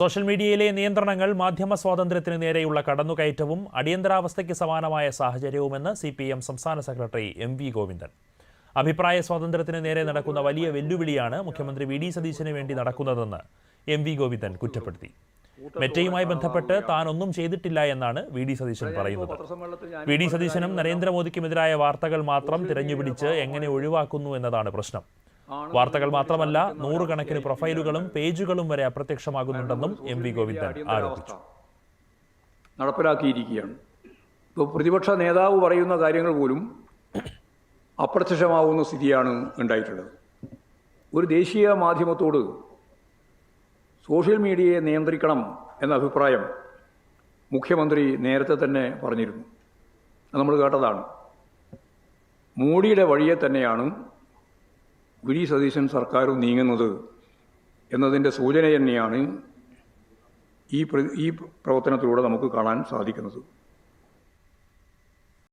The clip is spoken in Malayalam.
സോഷ്യൽ മീഡിയയിലെ നിയന്ത്രണങ്ങൾ മാധ്യമ സ്വാതന്ത്ര്യത്തിന് നേരെയുള്ള കടന്നുകയറ്റവും അടിയന്തരാവസ്ഥയ്ക്ക് സമാനമായ സാഹചര്യവുമെന്ന് CPM സംസ്ഥാന സെക്രട്ടറി MV ഗോവിന്ദൻ. അഭിപ്രായ സ്വാതന്ത്ര്യത്തിന് നേരെ നടക്കുന്ന വലിയ വെല്ലുവിളിയാണ് മുഖ്യമന്ത്രി VD സതീശന് വേണ്ടി നടക്കുന്നതെന്ന് MV ഗോവിന്ദൻ കുറ്റപ്പെടുത്തി. മെറ്റയുമായി ബന്ധപ്പെട്ട് താൻ ഒന്നും ചെയ്തിട്ടില്ല എന്നാണ് VD സതീശൻ പറയുന്നത്. VD സതീശനും നരേന്ദ്രമോദിക്കുമെതിരായ വാർത്തകൾ മാത്രം തിരഞ്ഞുപിടിച്ച് എങ്ങനെ ഒഴിവാക്കുന്നു എന്നതാണ് പ്രശ്നം. വാർത്തകൾ മാത്രമല്ല, നൂറുകണക്കിന് പ്രൊഫൈലുകളും പേജുകളും വരെ അപ്രത്യക്ഷമാകുന്നുണ്ടെന്നും MV ഗോവിന്ദൻ ആരോപിച്ചു. നടപ്പിലാക്കിയിരിക്കുകയാണ്. ഇപ്പോൾ പ്രതിപക്ഷ നേതാവ് പറയുന്ന കാര്യങ്ങൾ പോലും അപ്രത്യക്ഷമാവുന്ന സ്ഥിതിയാണ് ഉണ്ടായിട്ടുള്ളത്. ഒരു ദേശീയ മാധ്യമത്തോട് സോഷ്യൽ മീഡിയയെ നിയന്ത്രിക്കണം എന്ന അഭിപ്രായം മുഖ്യമന്ത്രി നേരത്തെ തന്നെ പറഞ്ഞിരുന്നു. അത് നമ്മൾ കേട്ടതാണ്. മോഡിയുടെ വഴിയെ തന്നെയാണ് VD സതീശൻ സർക്കാരും നീങ്ങുന്നത് എന്നതിൻ്റെ സൂചന തന്നെയാണ് ഈ പ്രവർത്തനത്തിലൂടെ നമുക്ക് കാണാൻ സാധിക്കുന്നത്.